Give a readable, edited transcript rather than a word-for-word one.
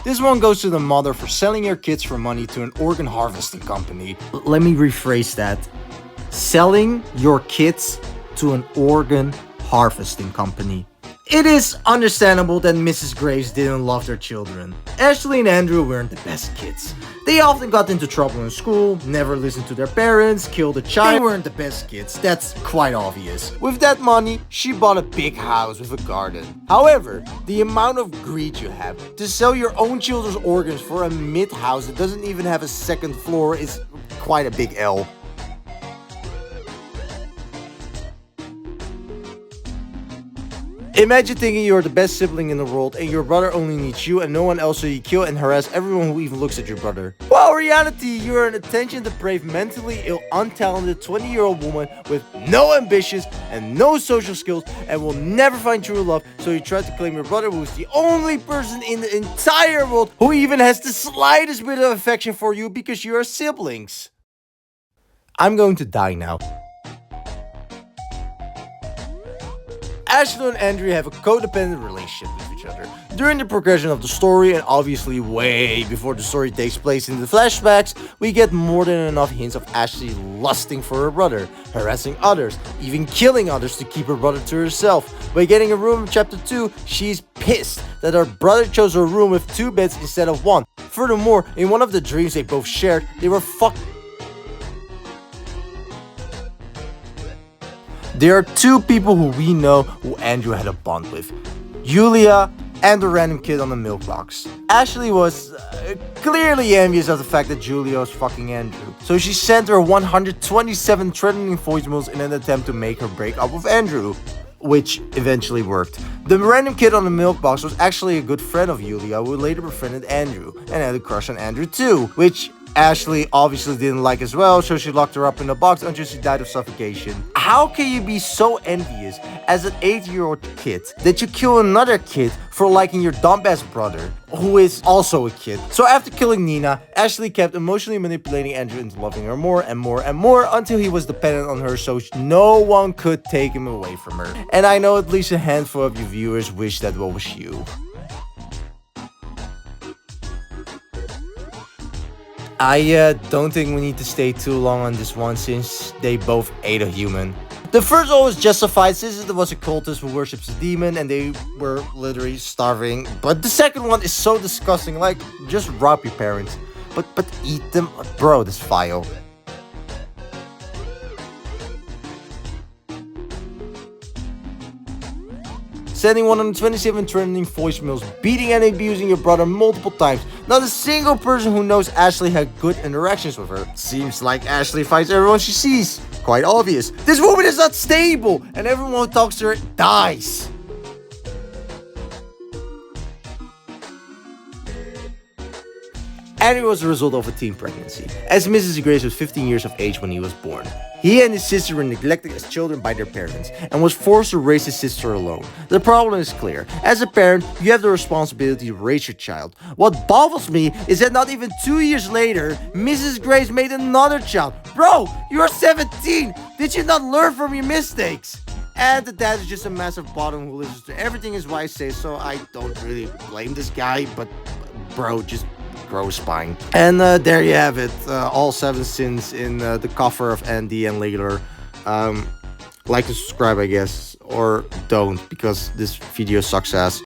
This one goes to the mother for selling your kids for money to an organ harvesting company. Let me rephrase that. Selling your kids to an organ harvesting company. It is understandable that Mrs. Graves didn't love their children. Ashley and Andrew weren't the best kids. They often got into trouble in school, never listened to their parents, killed a child. They weren't the best kids, that's quite obvious. With that money, she bought a big house with a garden. However, the amount of greed you have to sell your own children's organs for a mid-house that doesn't even have a second floor is quite a big L. Imagine thinking you're the best sibling in the world and your brother only needs you and no one else, so you kill and harass everyone who even looks at your brother. While in reality, you're an attention-depraved, mentally ill, untalented 20-year-old woman with no ambitions and no social skills and will never find true love, so you try to claim your brother, who is the only person in the entire world who even has the slightest bit of affection for you because you are siblings. I'm going to die now. Ashley and Andrea have a codependent relationship with each other. During the progression of the story, and obviously way before the story takes place in the flashbacks, we get more than enough hints of Ashley lusting for her brother, harassing others, even killing others to keep her brother to herself. By getting a room in chapter 2, she's pissed that her brother chose a room with 2 beds instead of 1. Furthermore, in one of the dreams they both shared, they were There are 2 people who we know who Andrew had a bond with. Julia and the random kid on the milk box. Ashley was clearly envious of the fact that Julia was fucking Andrew. So she sent her 127 threatening voicemails in an attempt to make her break up with Andrew, which eventually worked. The random kid on the milk box was actually a good friend of Julia who later befriended Andrew and had a crush on Andrew too, which Ashley obviously didn't like as well, so she locked her up in a box until she died of suffocation. How can you be so envious as an 8-year-old kid that you kill another kid for liking your dumbass brother, who is also a kid? So after killing Nina, Ashley kept emotionally manipulating Andrew into loving her more and more and more until he was dependent on her, so no one could take him away from her. And I know at least a handful of you viewers wish that was you. I don't think we need to stay too long on this one since they both ate a human. The first one was justified since it was a cultist who worships a demon and they were literally starving. But the second one is so disgusting, like just rob your parents. But eat them? Bro, this file. Sending 127 trending voicemails, beating and abusing your brother multiple times. Not a single person who knows Ashley had good interactions with her. Seems like Ashley fights everyone she sees. Quite obvious. This woman is not stable, and everyone who talks to her dies. Andrew was the result of a teen pregnancy, as Mrs. Grace was 15 years of age when he was born. He and his sister were neglected as children by their parents and was forced to raise his sister alone. The problem is clear. As a parent, you have the responsibility to raise your child. What baffles me is that not even 2 years later, Mrs. Grace made another child. Bro, you are 17! Did you not learn from your mistakes? And the dad is just a massive bottom who listens to everything his wife says, so I don't really blame this guy, but bro, just grow a spine. And there you have it, all 7 sins in the cover of Andy and Leyley. Like and subscribe, I guess, or don't, because this video sucks ass.